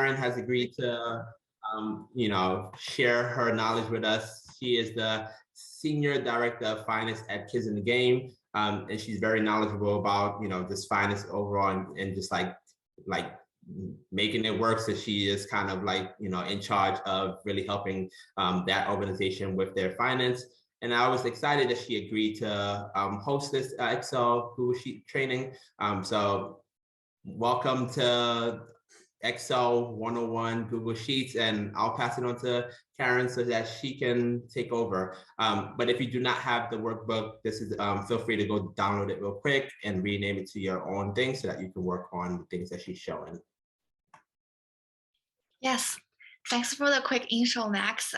Karen has agreed to, share her knowledge with us. She is the Senior Director of Finance at Kids in the Game. And she's very knowledgeable about, this finance overall and just like making it work. So she is kind of like, in charge of really helping that organization with their finance. And I was excited that she agreed to host this Excel Google Sheet training. So welcome to Excel 101 Google Sheets, and I'll pass it on to Karen so that she can take over. But if you do not have the workbook, this is feel free to go download it real quick and rename it to your own thing so that you can work on the things that she's showing. Yes, thanks for the quick intro, Max.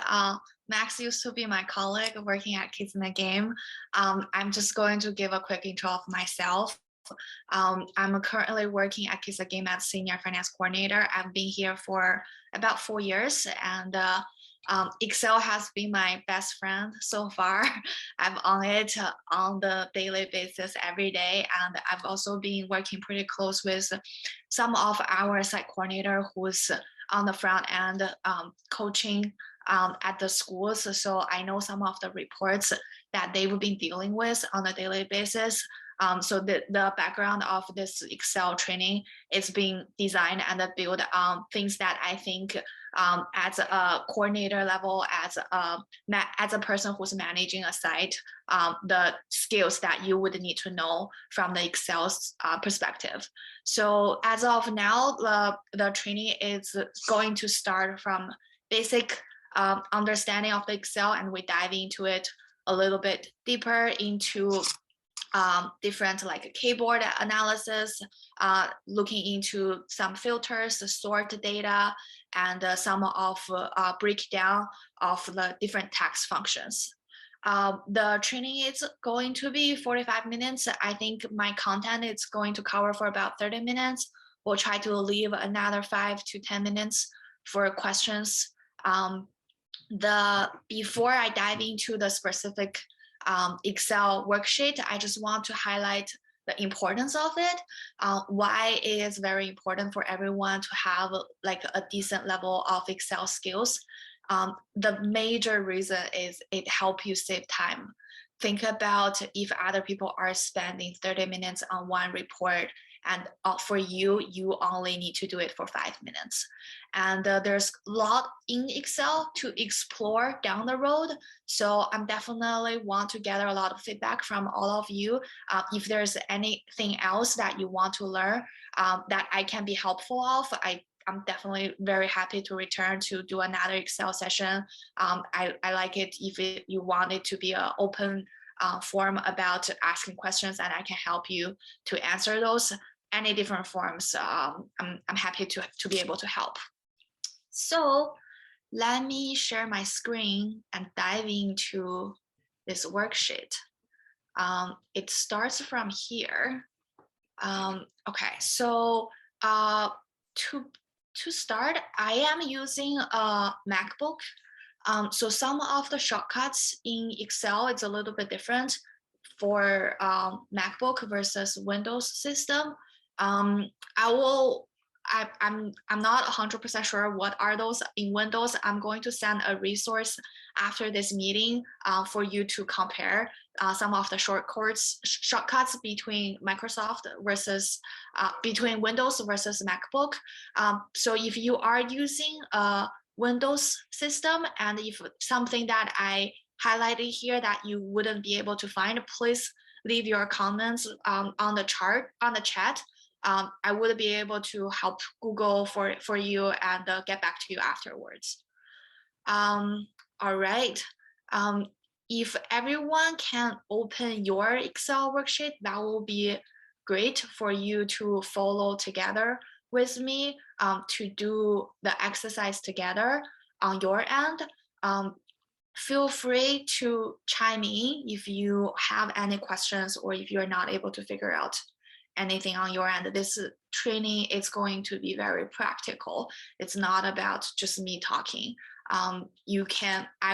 Max used to be my colleague working at Kids in the Game. I'm just going to give a quick intro of myself. I'm currently working at Kids in the Game as Senior Finance Coordinator. I've been here for about 4 years, and Excel has been my best friend so far. I'm on it on the daily basis every day, and I've also been working pretty close with some of our site coordinator who's on the front end coaching at the schools. So I know some of the reports that they've been dealing with on a daily basis. So the background of this Excel training is being designed and built on things that I think as a coordinator level, as a person who's managing a site, the skills that you would need to know from the Excel's perspective. So as of now, the training is going to start from basic understanding of the Excel, and we dive into it a little bit deeper into different like keyboard analysis, looking into some filters, sort data, and some of breakdown of the different tax functions. The training is going to be 45 minutes. I think my content is going to cover for about 30 minutes. We'll try to leave another 5 to 10 minutes for questions. Before I dive into the specific Excel worksheet, I just want to highlight the importance of it, why it is very important for everyone to have like a decent level of Excel skills. The major reason is it helps you save time. Think about if other people are spending 30 minutes on one report, and for you, you only need to do it for 5 minutes. And there's a lot in Excel to explore down the road. So I'm definitely want to gather a lot of feedback from all of you. If there's anything else that you want to learn that I can be helpful of, I'm definitely very happy to return to do another Excel session. I like it if you want it to be an open form about asking questions, and I can help you to answer those any different forms. I'm happy to be able to help. So let me share my screen and dive into this worksheet. It starts from here. Okay, so to start, I am using a MacBook. So some of the shortcuts in Excel, it's a little bit different for MacBook versus Windows system. I'm not 100% sure what are those in Windows. I'm going to send a resource after this meeting for you to compare some of the shortcuts between Microsoft versus between Windows versus MacBook. So if you are using a Windows system, and if something that I highlighted here that you wouldn't be able to find, please leave your comments on the chat. I would be able to help Google for you and get back to you afterwards. All right. If everyone can open your Excel worksheet, that will be great for you to follow together with me to do the exercise together on your end. Feel free to chime in if you have any questions or if you're not able to figure out anything on your end. This training is going to be very practical. It's not about just me talking. I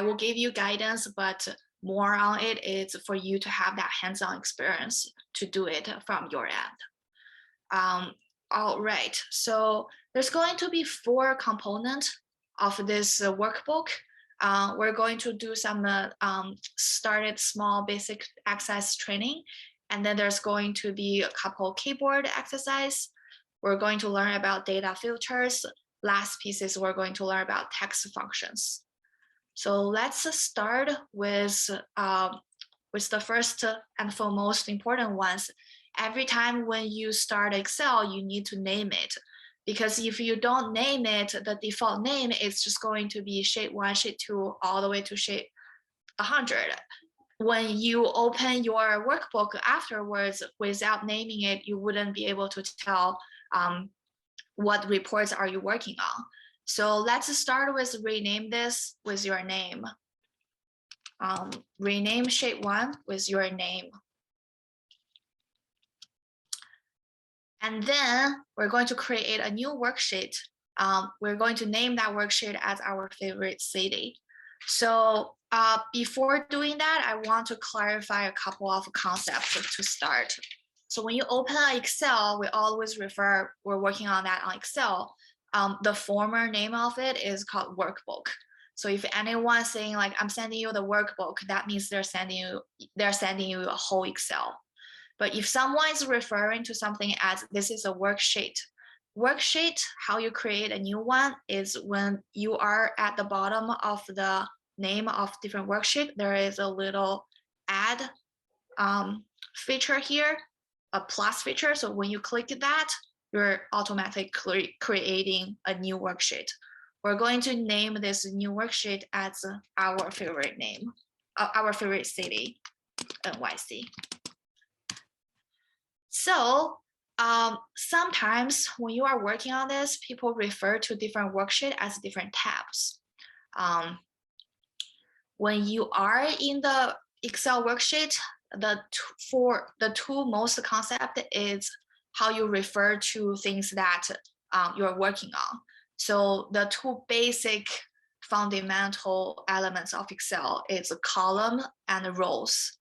will give you guidance, but more on it is for you to have that hands-on experience to do it from your end. All right, so there's going to be 4 components of this workbook. We're going to do some started small basic access training, and then there's going to be a couple keyboard exercise. We're going to learn about data filters. Last piece is we're going to learn about text functions. So let's start with the first and foremost important ones. Every time when you start Excel, you need to name it. Because if you don't name it, the default name is just going to be sheet 1, sheet 2, all the way to sheet 100. When you open your workbook afterwards without naming it, you wouldn't be able to tell what reports are you working on. So let's start with rename this with your name. Rename sheet 1 with your name. And then we're going to create a new worksheet. We're going to name that worksheet as our favorite city. So before doing that, I want to clarify a couple of concepts to start. So when you open Excel, we always refer, we're working on that on Excel. The former name of it is called workbook. So if anyone's saying like, I'm sending you the workbook, that means they're sending you a whole Excel. But if someone is referring to something as this is a worksheet, how you create a new one is when you are at the bottom of the name of different worksheet, there is a little add feature here, a plus feature. So when you click that, you're automatically creating a new worksheet. We're going to name this new worksheet as our favorite name, our favorite city, NYC. So sometimes when you are working on this, people refer to different worksheet as different tabs. When you are in the Excel worksheet, the two most concept is how you refer to things that you're working on. So the 2 basic fundamental elements of Excel is column and rows.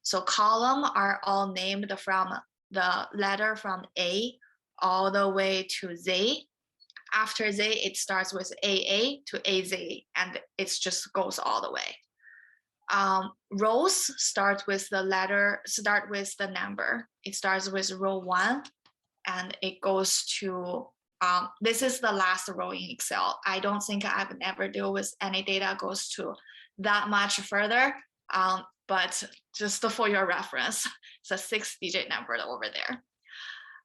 So column are all named from the letter from A all the way to Z. After Z, it starts with AA to AZ, and it just goes all the way. Rows start with the number. It starts with row 1, and it goes to, this is the last row in Excel. I don't think I've never dealt with any data goes to that much further, but just for your reference, it's a 6-digit number over there.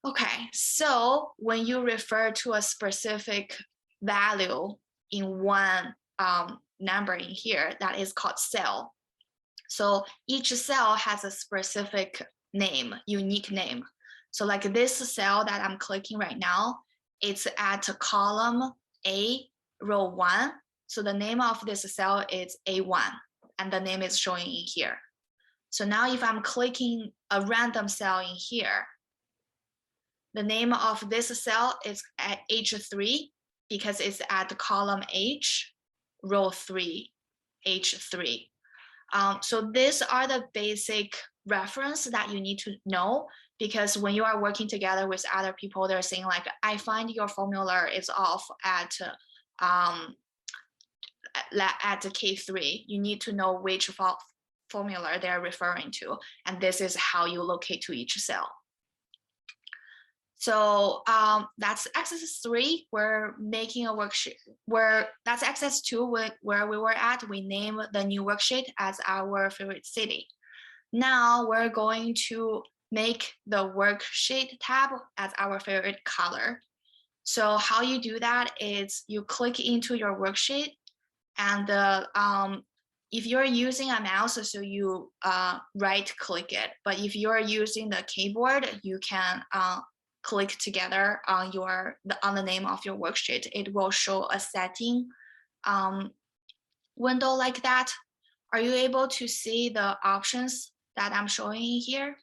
Okay, so when you refer to a specific value in one number in here, that is called cell. So each cell has a specific name, unique name. So like this cell that I'm clicking right now, it's at column A, row 1. So the name of this cell is A1, and the name is showing in here. So now if I'm clicking a random cell in here, the name of this cell is at H3 because it's at column H, row 3, H3. So these are the basic reference that you need to know, because when you are working together with other people, they're saying like, I find your formula is off at K3. You need to know which formula they're referring to, and this is how you locate to each cell. So that's exercise 3. We're making a worksheet that's exercise 2 where we were at. We name the new worksheet as our favorite city. Now we're going to make the worksheet tab as our favorite color. So how you do that is you click into your worksheet, and if you're using a mouse, so you right click it. But if you're using the keyboard, you can click together on the name of your worksheet. It will show a setting window like that. Are you able to see the options that I'm showing here?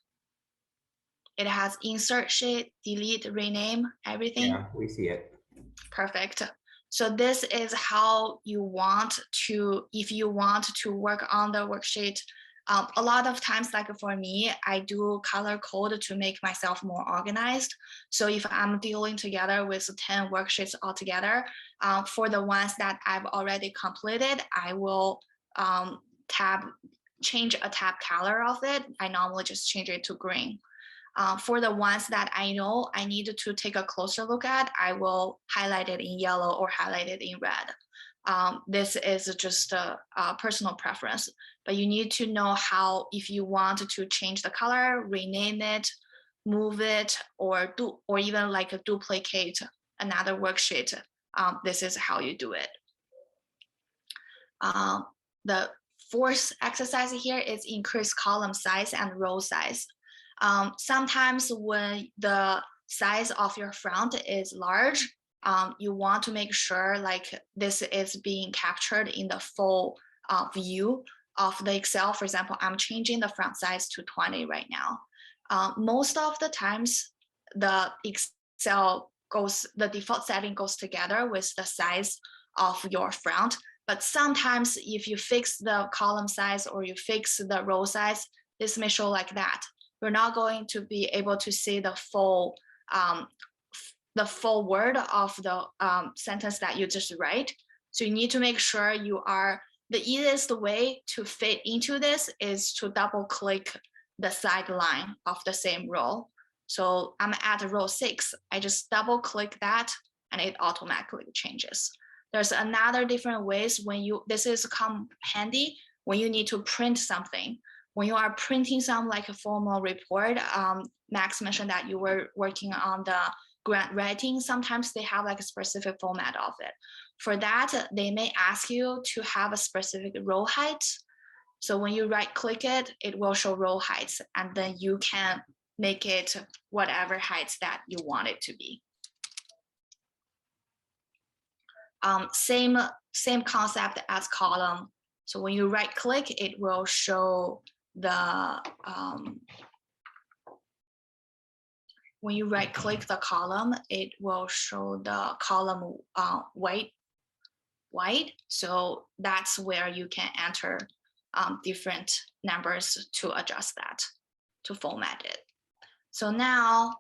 It has insert sheet, delete, rename, everything. Yeah, we see it. Perfect. So this is how you want to, if you want to work on the worksheet A lot of times, like for me, I do color code to make myself more organized. So if I'm dealing together with 10 worksheets altogether, for the ones that I've already completed, I will change a tab color of it. I normally just change it to green. For the ones that I know I need to take a closer look at, I will highlight it in yellow or highlight it in red. This is just a personal preference, but you need to know how, if you want to change the color, rename it, move it, or even like duplicate another worksheet. This is how you do it. The fourth exercise here is increase column size and row size. Sometimes when the size of your font is large, you want to make sure like this is being captured in the full view of the Excel. For example, I'm changing the font size to 20 right now. Most of the times, the Excel the default setting goes together with the size of your font. But sometimes if you fix the column size or you fix the row size, this may show like that. You're not going to be able to see the full word of the sentence that you just write. So you need to make sure the easiest way to fit into this is to double click the sideline of the same row. So I'm at row 6. I just double click that and it automatically changes. There's another different ways this is come handy when you need to print something. When you are printing some like a formal report, Max mentioned that you were working on the grant writing. Sometimes they have like a specific format of it. For that, they may ask you to have a specific row height. So when you right click it, it will show row heights, and then you can make it whatever heights that you want it to be. Same concept as column. So when you right click, it will show the when you right click the column, it will show the column white. So that's where you can enter different numbers to adjust that, to format it. So now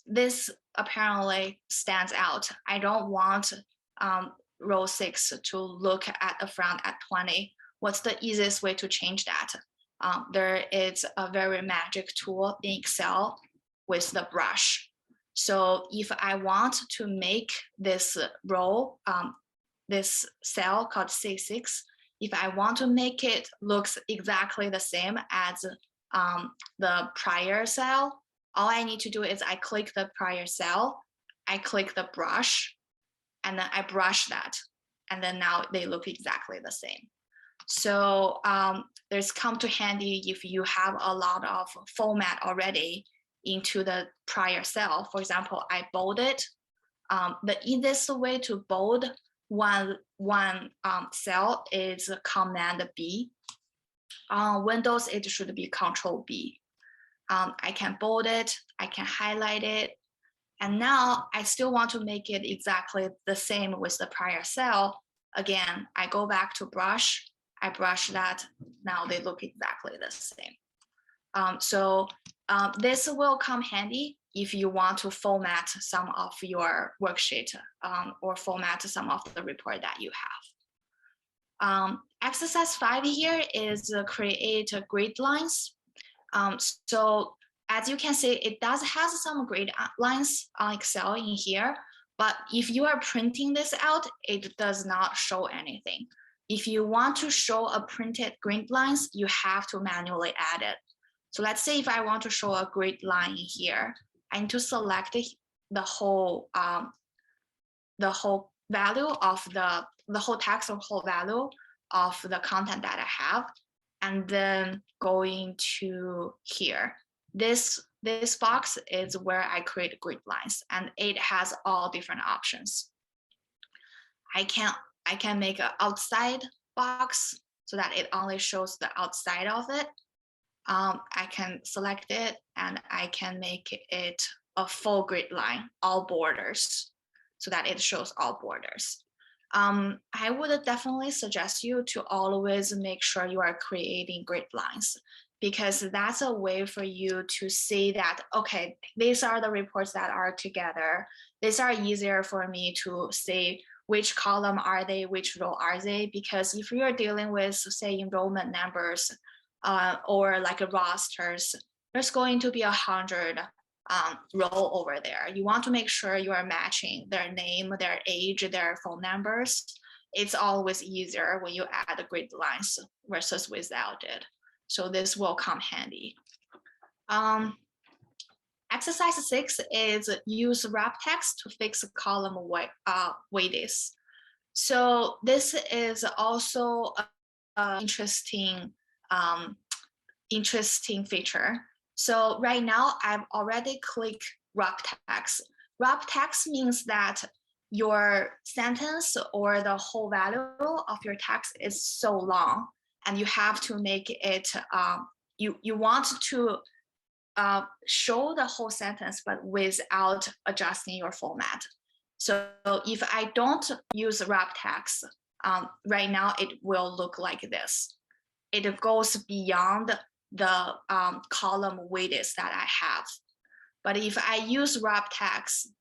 this apparently stands out. I don't want row 6 to look at the front at 20. What's the easiest way to change that? There is a very magic tool in Excel with the brush. So if I want to make this row, this cell called C6, if I want to make it looks exactly the same as the prior cell, all I need to do is I click the prior cell, I click the brush, and then I brush that. And then now they look exactly the same. So there's come to handy if you have a lot of format already into the prior cell. For example, I bold it. The easiest way to bold one cell is Command B. On Windows, it should be Control B. I can bold it, I can highlight it, and now I still want to make it exactly the same with the prior cell. Again, I go back to brush, I brush that, now they look exactly the same. This will come handy if you want to format some of your worksheet or format some of the report that you have. Exercise 5 here is create grid lines. So as you can see, it does have some grid lines on Excel in here, but if you are printing this out, it does not show anything. If you want to show a printed grid lines, you have to manually add it. So let's say if I want to show a grid line here, I need to select the whole value of the whole text or whole value of the content that I have, and then going to here. This box is where I create grid lines, and it has all different options. I can make an outside box so that it only shows the outside of it. I can select it and I can make it a full grid line, all borders, so that it shows all borders. I would definitely suggest you to always make sure you are creating grid lines, because that's a way for you to see that, okay, these are the reports that are together. These are easier for me to see which column are they, which row are they, because if you're dealing with, say, enrollment numbers or like rosters, there's going to be 100 row over there. You want to make sure you are matching their name, their age, their phone numbers. It's always easier when you add grid lines versus without it. So this will come handy. Exercise 6 is use wrap text to fix column weights. So this is also an interesting feature. So right now I've already clicked wrap text. Wrap text means that your sentence or the whole value of your text is so long, and you have to make it, you want to show the whole sentence, but without adjusting your format. So if I don't use wrap text, right now it will look like this. It goes beyond the column widths that I have. But if I use wrap text,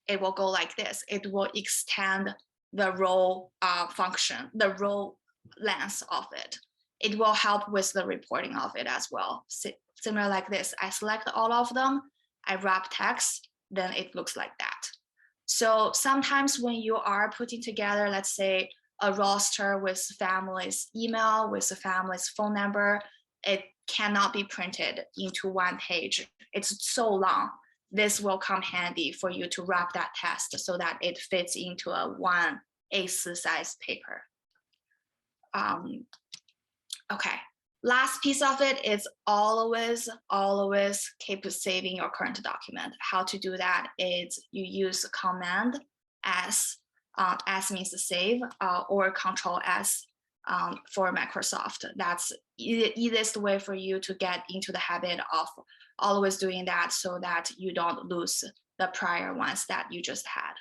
it will go like this. It will extend the row function, the row length of it. It will help with the reporting of it as well. Similar like this, I select all of them, I wrap text, then it looks like that. So sometimes when you are putting together, let's say, a roster with family's email, with the family's phone number, it cannot be printed into one page. It's so long. This will come handy for you to wrap that text so that it fits into a 1/8 size paper. Okay, last piece of it is always keep saving your current document. How to do that is you use Command S, S means save, or Control S for Microsoft. That's the easiest way for you to get into the habit of always doing that so that you don't lose the prior ones that you just had.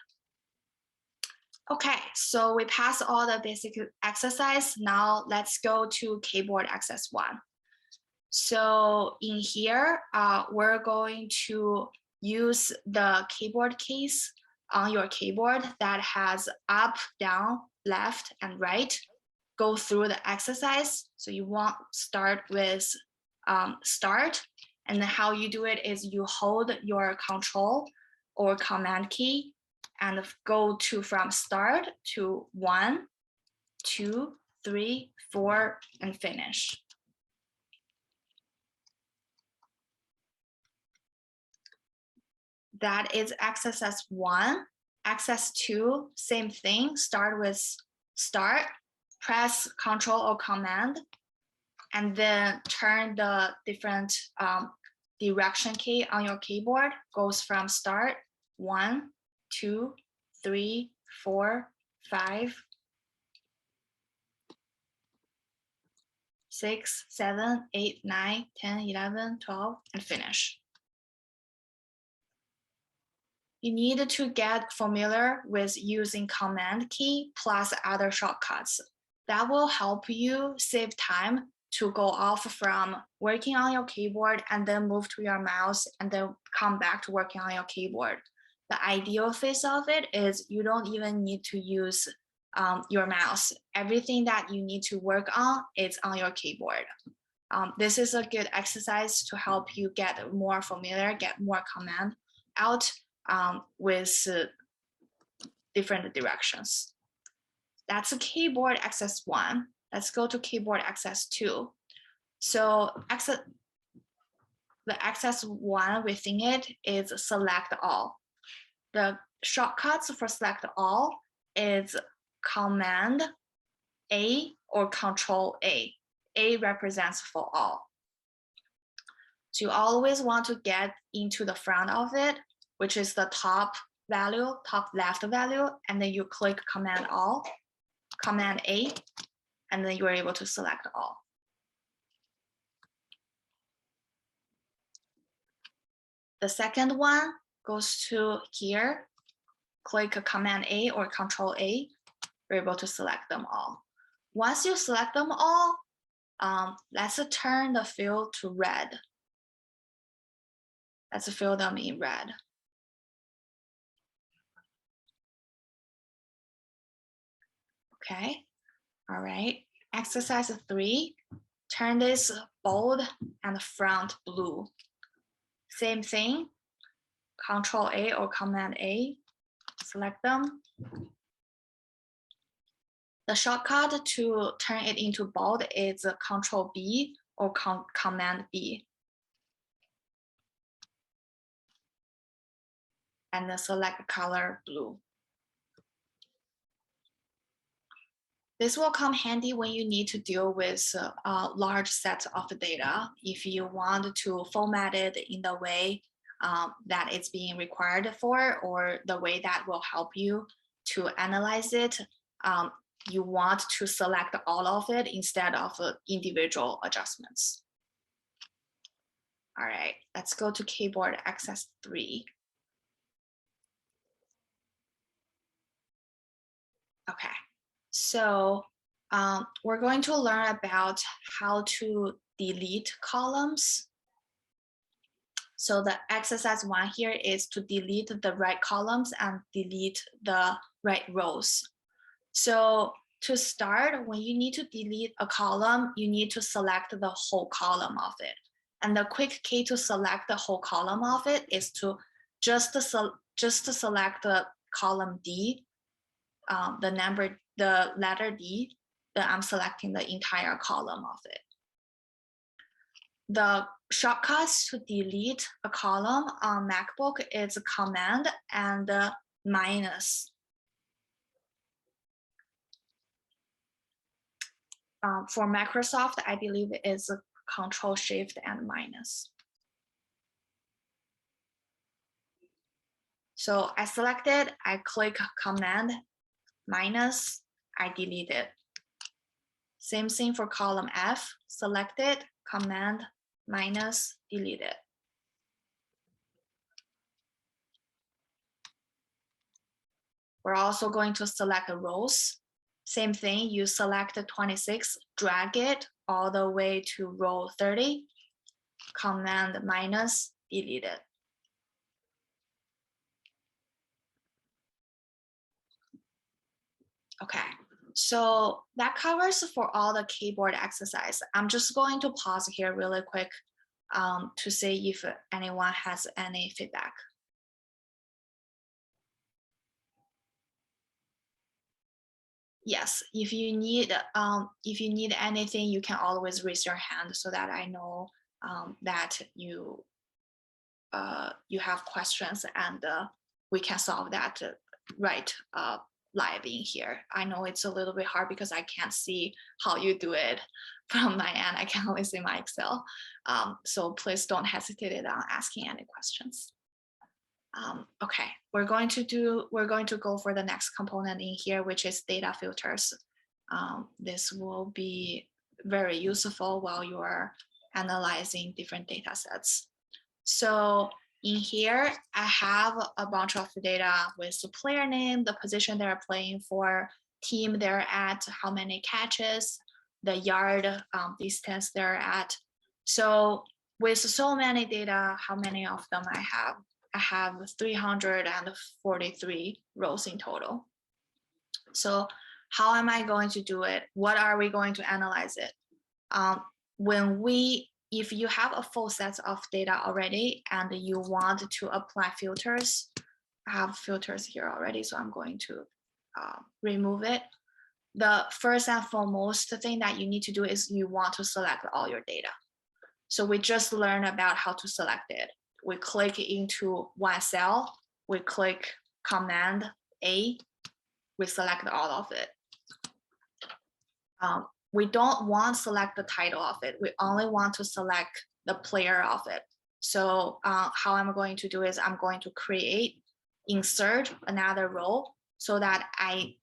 Okay, so we passed all the basic exercise. Now let's go to keyboard exercise 1. So in here, we're going to use the keyboard keys on your keyboard that has up, down, left, and right. Go through the exercise. So you want start with start, and then how you do it is you hold your Control or Command key and go to from start to 1, 2, 3, 4, and finish. That is exercise 1. Exercise 2, same thing. Start with start, press Control or Command, and then turn the different direction key on your keyboard. Goes from start 1, 2, 3, 4, 5, 6, 7, 8, 9, 10, 11, 12, and finish. You need to get familiar with using Command key plus other shortcuts. That will help you save time to go off from working on your keyboard and then move to your mouse and then come back to working on your keyboard. The ideal phase of it is you don't even need to use your mouse. Everything that you need to work on is on your keyboard. This is a good exercise to help you get more familiar, get more command out with different directions. That's a keyboard exercise 1. Let's go to keyboard exercise 2. So the exercise 1 within it is select all. The shortcuts for select all is Command A or Control A. A represents for all. So you always want to get into the front of it, which is the top value, top left value, and then you click Command All, Command A, and then you are able to select all. The second one goes to here, click Command A or Control A, We're able to select them all. Once you select them all, let's turn the field to red. Let's fill them in red. Okay, all right. Exercise 3, turn this bold and front blue. Same thing, Control A or Command A, select them. The shortcut to turn it into bold is Control B or Command B. And then select color blue. This will come handy when you need to deal with a large set of data. If you want to format it in the way that it's being required for, or the way that will help you to analyze it, you want to select all of it instead of individual adjustments. All right, let's go to keyboard access 3. Okay, so we're going to learn about how to delete columns. So the exercise 1 here is to delete the right columns and delete the right rows. So to start, when you need to delete a column, you need to select the whole column of it. And the quick key to select the whole column of it is to just select the column D, the letter D, then I'm selecting the entire column of it. The shortcuts to delete a column on MacBook is Command and minus. For Microsoft, I believe it is Control Shift and minus. So I selected, I click Command minus, I delete it. Same thing for column F, selected, Command minus, delete it. We're also going to select the rows. Same thing, you select 26, drag it all the way to row 30, Command minus, delete it. Okay, so that covers for all the keyboard exercise. I'm just going to pause here really quick to see if anyone has any feedback. Yes, if you need anything, you can always raise your hand so that I know that you have questions and we can solve that right live in here. I know it's a little bit hard because I can't see how you do it from my end. I can only see my Excel. So please don't hesitate on asking any questions. Okay, we're going to go for the next component in here, which is data filters. This will be very useful while you are analyzing different data sets. So in here, I have a bunch of data with the player name, the position they're playing for, team they're at, how many catches, the yard distance they're at. So with so many data, how many of them I have? I have 343 rows in total. So how am I going to do it? What are we going to analyze it? If you have a full set of data already and you want to apply filters, I have filters here already, so I'm going to remove it. The first and foremost thing that you need to do is you want to select all your data. So we just learned about how to select it. We click into one cell, we click Command A, we select all of it. We don't want to select the title of it. We only want to select the player of it. So how I'm going to do is I'm going to insert another row so that I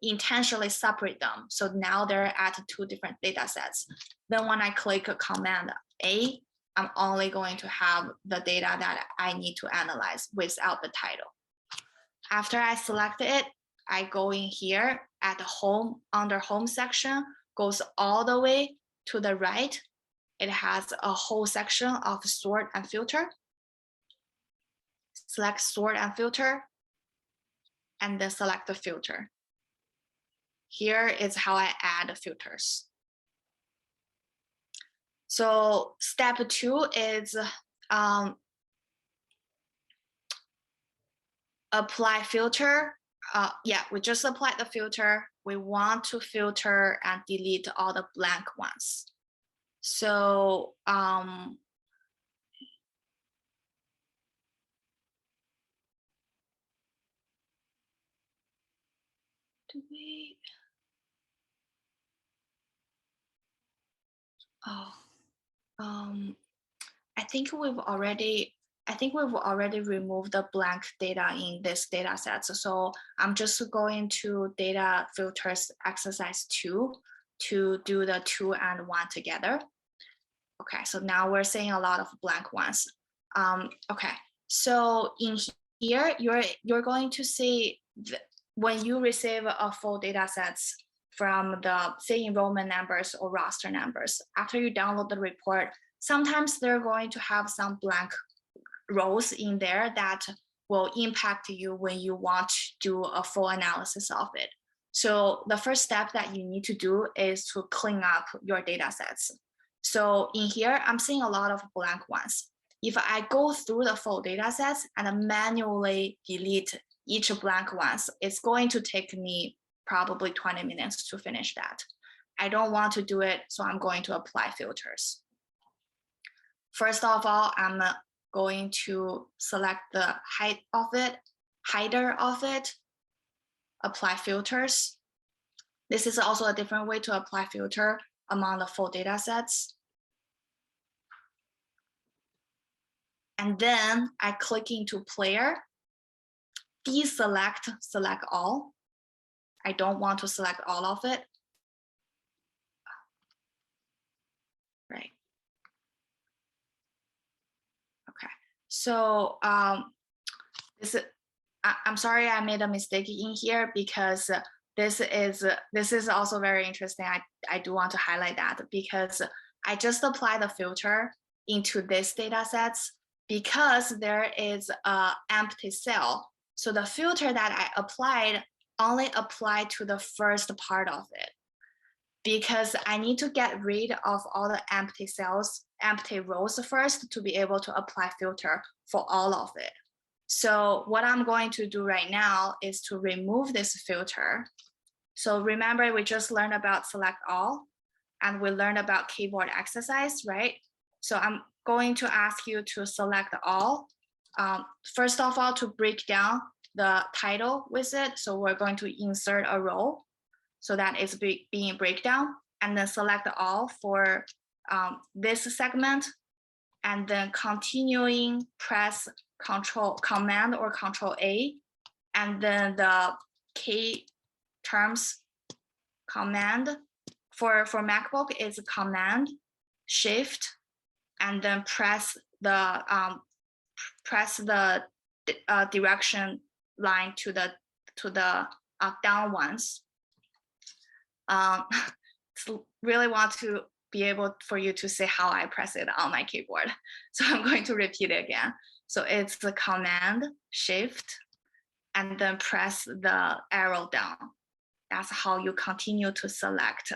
intentionally separate them. So now they're at 2 different data sets. Then when I click Command A, I'm only going to have the data that I need to analyze without the title. After I select it, I go in here at the home, under home section, goes all the way to the right. It has a whole section of sort and filter. Select sort and filter, and then select the filter. Here is how I add filters. So step 2 is apply filter. Yeah, we just applied the filter. We want to filter and delete all the blank ones. So do we? Oh, I think we've already removed the blank data in this data set. So I'm just going to data filters exercise 2 to do the 2 and 1 together. Okay, so now we're seeing a lot of blank ones. Okay, so in here, you're going to see when you receive a full data sets from the, say, enrollment numbers or roster numbers, after you download the report, sometimes they're going to have some blank rows in there that will impact you when you want to do a full analysis of it. So the first step that you need to do is to clean up your data sets. So in here, I'm seeing a lot of blank ones. If I go through the full data sets and manually delete each blank ones, it's going to take me probably 20 minutes to finish that. I don't want to do it, so I'm going to apply filters. First of all, I'm going to select the height of it, hider of it, apply filters. This is also a different way to apply filter among the full data sets. And then I click into player, deselect, select all. I don't want to select all of it. Right. Okay. So I'm sorry I made a mistake in here because this is also very interesting. I do want to highlight that because I just apply the filter into this data sets because there is an empty cell. So the filter that I applied only applied to the first part of it because I need to get rid of all the empty cells, empty rows first to be able to apply filter for all of it. So what I'm going to do right now is to remove this filter. So remember, we just learned about select all and we learned about keyboard exercise, right? So I'm going to ask you to select all. First of all, to break down the title with it. So we're going to insert a row so that it's being breakdown, and then select all for this segment, and then continuing press Command or Control A, and then the key terms command for MacBook is Command Shift, and then press the direction line to the down ones. Really want to be able for you to see how I press it on my keyboard. So I'm going to repeat it again. So it's the Command Shift and then press the arrow down. That's how you continue to select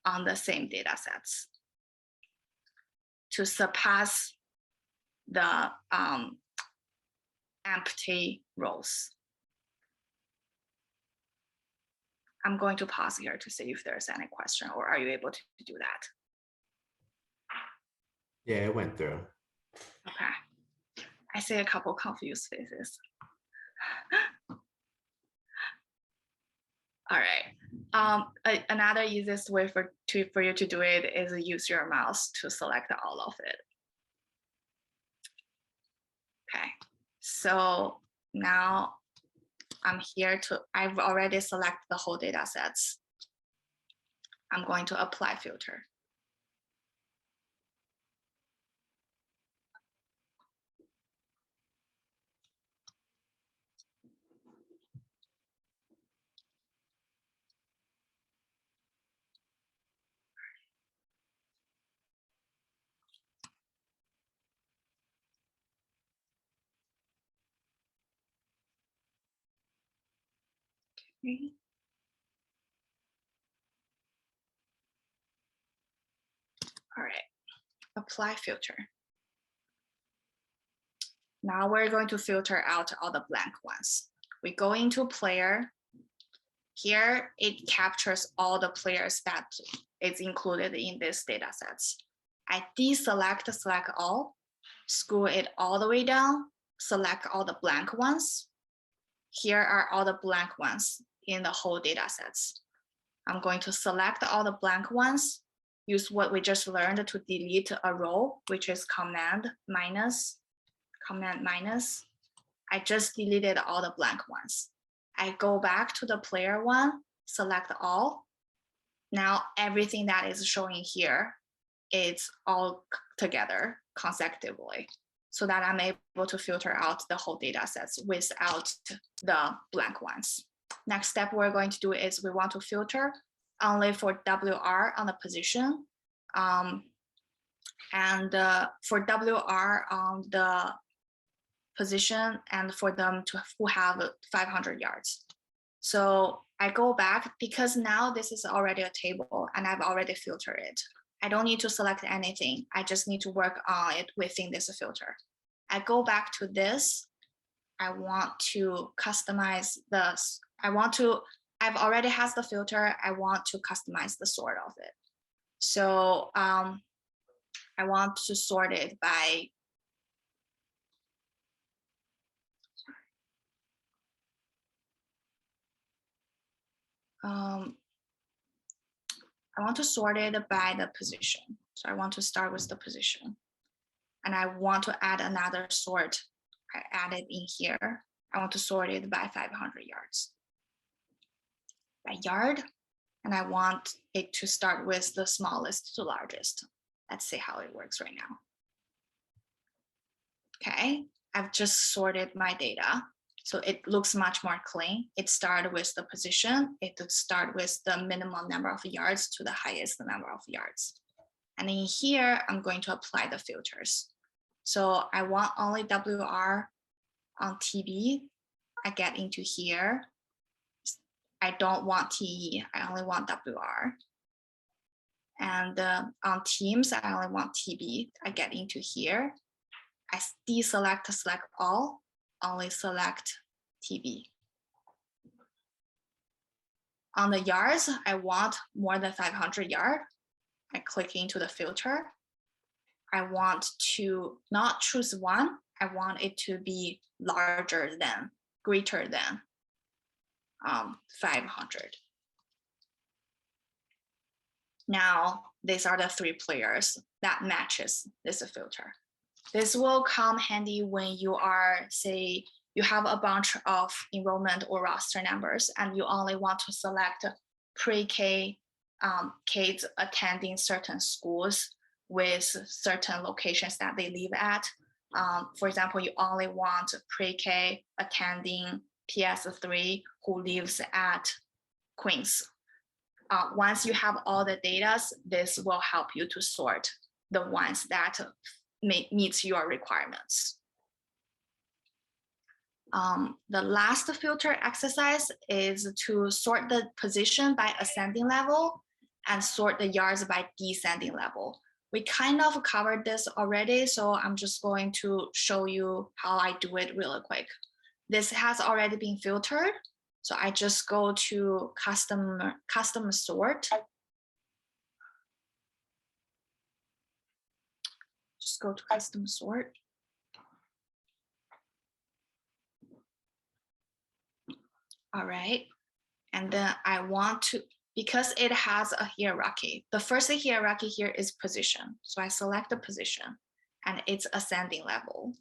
on the same data sets to surpass the empty rows. I'm going to pause here to see if there's any question, or are you able to do that? Yeah, it went through. Okay. I see a couple confused faces. All right. Another easiest way for you to do it is use your mouse to select all of it. Okay. So now I'm here I've already selected the whole data sets. I'm going to apply filter. Okay. All right, apply filter. Now we're going to filter out all the blank ones. We go into player. Here, it captures all the players that is included in this data sets. I deselect select all, scroll it all the way down, select all the blank ones. Here are all the blank ones in the whole data sets. I'm going to select all the blank ones, use what we just learned to delete a row, which is command minus. I just deleted all the blank ones. I go back to the player one, select all. Now everything that is showing here is all together consecutively so that I'm able to filter out the whole data sets without the blank ones. Next step we're going to do is we want to filter only for WR on the position. For WR on the position and for them who have 500 yards. So I go back because now this is already a table and I've already filtered it. I don't need to select anything. I just need to work on it within this filter. I go back to this. I want to customize this. I've already has the filter. I want to customize the sort of it. So I want to sort it by I want to sort it by the position. So I want to start with the position. And I want to add another sort. I added in here. I want to sort it by 500 yards. By yard. And I want it to start with the smallest to largest. Let's see how it works right now. Okay, I've just sorted my data. So it looks much more clean. It started with the position. It would start with the minimum number of yards to the highest number of yards. And in here, I'm going to apply the filters. So I want only WR on TB. I get into here. I don't want TE. I only want WR. And on teams, I only want TB. I get into here. I deselect select all, only select TB. On the yards, I want more than 500 yards. I click into the filter. I want to not choose one. I want it to be larger than, greater than 500. Now, these are the 3 players that matches this filter. This will come handy when you are, say, you have a bunch of enrollment or roster numbers and you only want to select pre-K kids attending certain schools with certain locations that they live at. For example, you only want pre-K attending PS3 who lives at Queens. Once you have all the data, this will help you to sort the ones that meets your requirements. The last filter exercise is to sort the position by ascending level and sort the yards by descending level. We kind of covered this already, so I'm just going to show you how I do it really quick. This has already been filtered, so I just go to custom sort. Just go to custom sort. All right, and then I want to, because it has a hierarchy, the first hierarchy here is position. So I select the position and it's ascending level.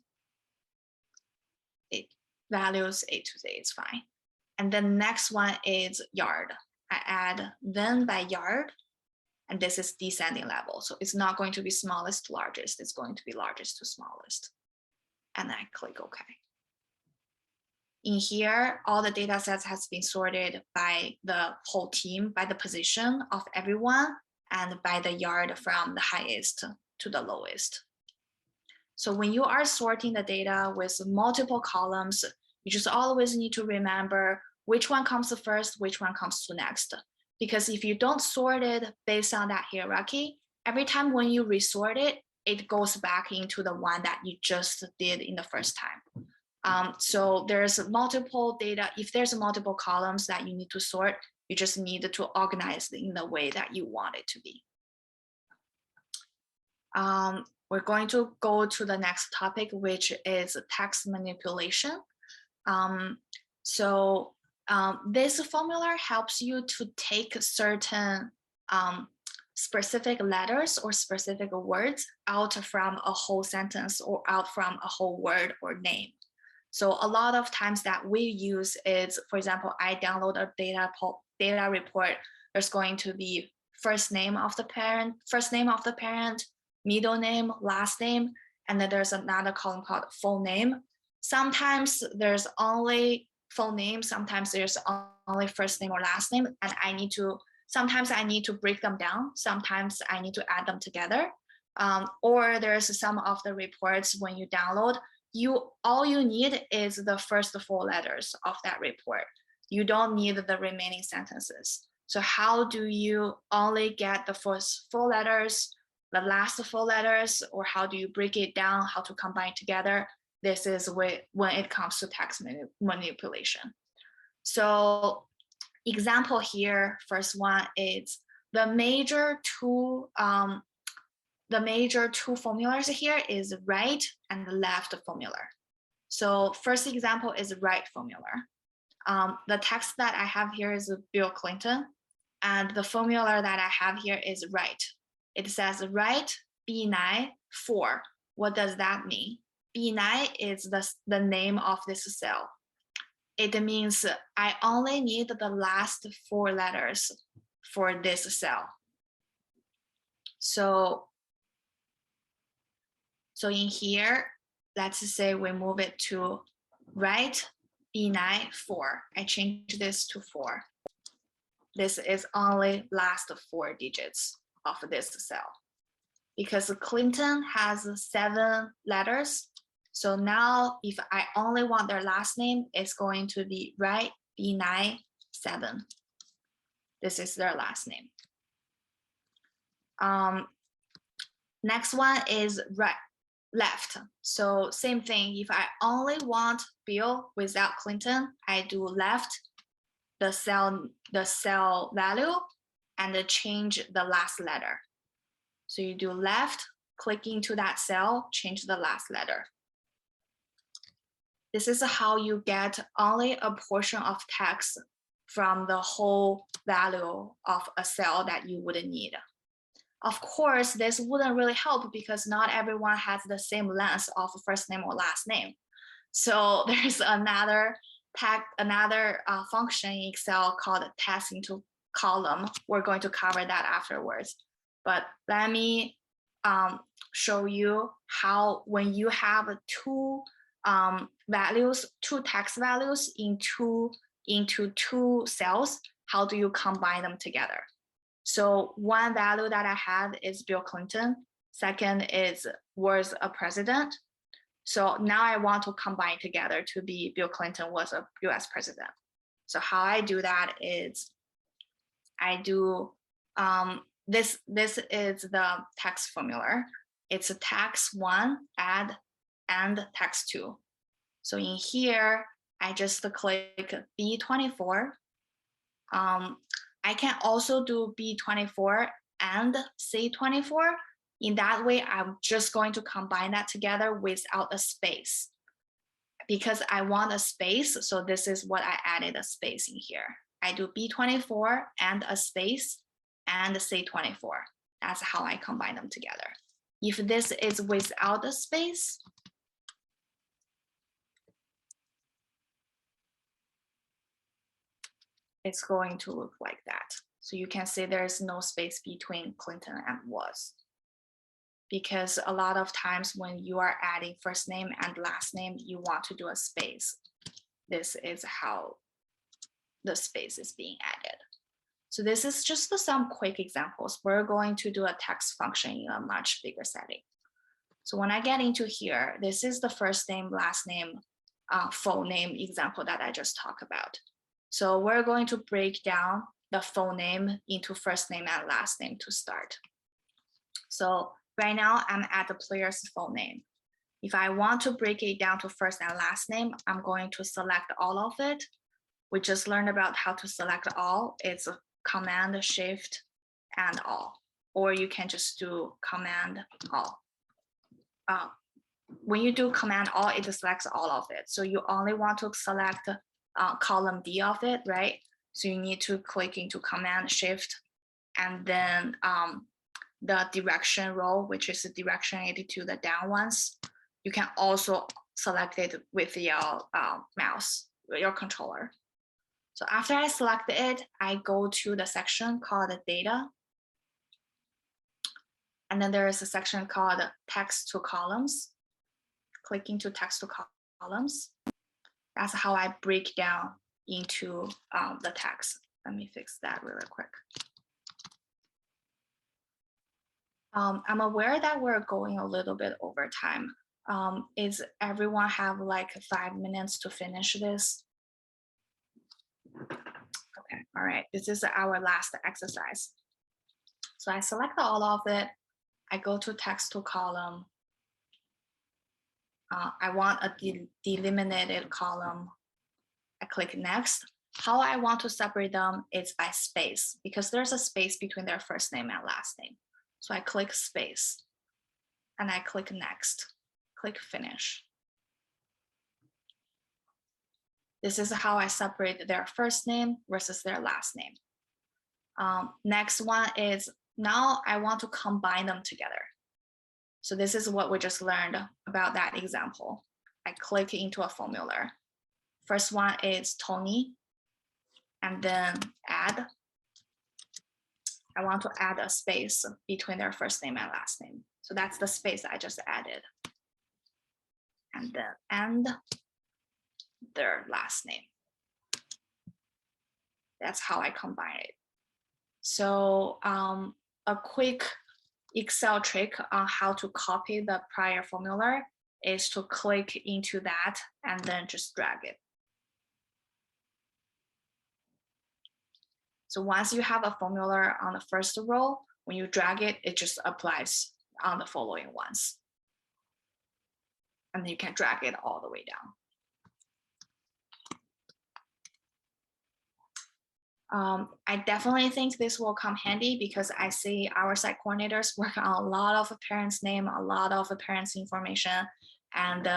It values A to Z, it's fine. And then next one is yard. I add then by yard, and this is descending level. So it's not going to be smallest to largest, it's going to be largest to smallest. And then I click OK. In here, all the data sets has been sorted by the whole team, by the position of everyone, and by the yard from the highest to the lowest. So when you are sorting the data with multiple columns, you just always need to remember which one comes first, which one comes to next. Because if you don't sort it based on that hierarchy, every time when you resort it, it goes back into the one that you just did in the first time. So there's multiple data. If there's multiple columns that you need to sort, you just need to organize it in the way that you want it to be. We're going to go to the next topic, which is text manipulation. This formula helps you to take certain specific letters or specific words out from a whole sentence or out from a whole word or name. So a lot of times that we use is, for example, I download a data report. There's going to be first name of the parent, middle name, last name, and then there's another column called full name. Sometimes there's only full name, sometimes there's only first name or last name, and sometimes I need to break them down, sometimes I need to add them together. Or there's some of the reports when you download, all you need is the first 4 letters of that report. You don't need the remaining sentences. So how do you only get the first 4 letters, the last 4 letters, or how do you break it down, how to combine together? This is when it comes to text manipulation. So example here, first one is the major two formulas here is right and left formula. So first example is right formula. The text that I have here is Bill Clinton, and the formula that I have here is right. It says right B9 4. What does that mean? B9 is the name of this cell. It means I only need the last 4 letters for this cell. So in here, let's say we move it to right B9 4. I change this to 4. This is only last 4 digits of this cell. Because Clinton has 7 letters. So now if I only want their last name, it's going to be right B9 7. This is their last name. Next one is right left. So same thing. If I only want Bill without Clinton, I do left the cell value and change the last letter. So you do left, click into that cell, change the last letter. This is how you get only a portion of text from the whole value of a cell that you wouldn't need. Of course, this wouldn't really help because not everyone has the same length of first name or last name. So there's another function in Excel called text into column. We're going to cover that afterwards. But let me show you how when you have 2 text values into 2 cells, how do you combine them together? So one value that I have is Bill Clinton. Second is was a president. So now I want to combine together to be Bill Clinton was a US president. So how I do that is I do this is the text formula. It's a text 1 add and text 2. So in here, I just click B24. I can also do B24 and C24. In that way, I'm just going to combine that together without a space because I want a space. So this is what I added a space in here. I do B24 and a space and C24. That's how I combine them together. If this is without a space, it's going to look like that. So you can see there's no space between Clinton and was. Because a lot of times when you are adding first name and last name, you want to do a space. This is how the space is being added. So this is just some quick examples. We're going to do a text function in a much bigger setting. So when I get into here, this is the first name, last name, full name example that I just talked about. So we're going to break down the full name into first name and last name to start. So right now I'm at the player's full name. If I want to break it down to first and last name, I'm going to select all of it. We just learned about how to select all. It's a Command, Shift, and all. Or you can just do Command, all. When you do Command, all, it selects all of it. So you only want to select column D of it, right? So you need to click into Command, Shift, and then the direction row, which is the direction 82, the down ones. You can also select it with your mouse, your controller. So after I select it, I go to the section called data. And then there is a section called text to columns. Click into text to columns. That's how I break down into the text. Let me fix that really quick. I'm aware that we're going a little bit over time. Is everyone have like 5 minutes to finish this? Okay, all right, this is our last exercise. So I select all of it. I go to text to column. I want a delimited column. I click next. How I want to separate them is by space, because there's a space between their first name and last name. So I click space and I click next, click finish. This is how I separate their first name versus their last name. Next one is, now I want to combine them together. So this is what we just learned about that example. I click into a formula. First one is Tony, and then add. I want to add a space between their first name and last name. So that's the space I just added. And then and their last name. That's how I combine it. So a quick Excel trick on how to copy the prior formula is to click into that and then just drag it. So once you have a formula on the first row, when you drag it, it just applies on the following ones. And then you can drag it all the way down. I definitely think this will come handy because I see our site coordinators work on a lot of parents' name, a lot of parents' information, and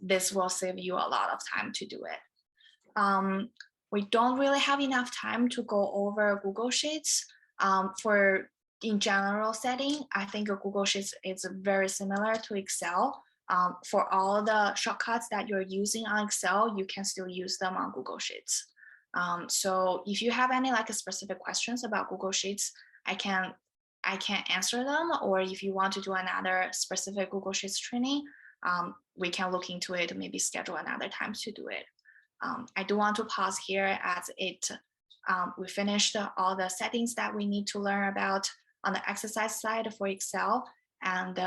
this will save you a lot of time to do it. We don't really have enough time to go over Google Sheets. For in general setting, I think Google Sheets is very similar to Excel. For all the shortcuts that you're using on Excel, you can still use them on Google Sheets. So if you have any like specific questions about Google Sheets, I can answer them, or if you want to do another specific Google Sheets training, we can look into it, maybe schedule another time to do it. I do want to pause here as we finished all the settings that we need to learn about on the exercise side for Excel, and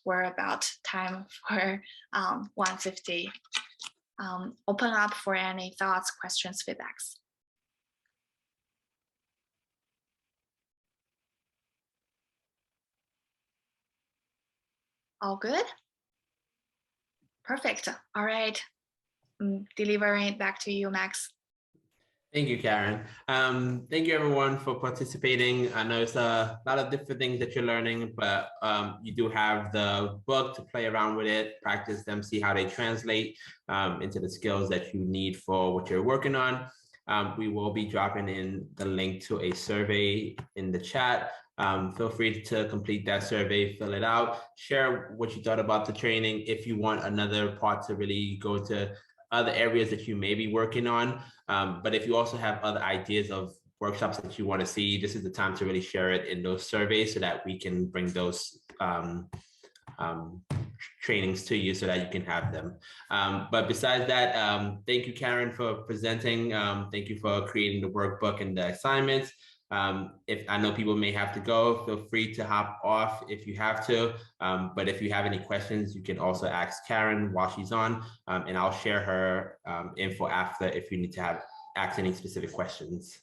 we're about time for 1:50. Open up for any thoughts, questions, feedbacks. All good? Perfect. All right. I'm delivering it back to you, Max. Thank you, Karen. Thank you, everyone, for participating. I know it's a lot of different things that you're learning, but you do have the book to play around with it, practice them, see how they translate into the skills that you need for what you're working on. We will be dropping in the link to a survey in the chat. Feel free to complete that survey, fill it out, share what you thought about the training. If you want another part to really go to other areas that you may be working on. But if you also have other ideas of workshops that you want to see, this is the time to really share it in those surveys so that we can bring those trainings to you so that you can have them. But besides that, thank you, Karen, for presenting. Thank you for creating the workbook and the assignments. If I know people may have to go, feel free to hop off if you have to. But if you have any questions, you can also ask Karen while she's on, and I'll share her info after if you need to have ask any specific questions.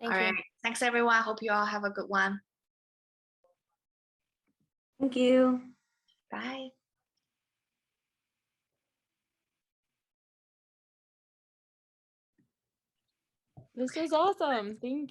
All right. Thanks, everyone. Hope you all have a good one. Thank you. Bye. This was awesome. Thank you.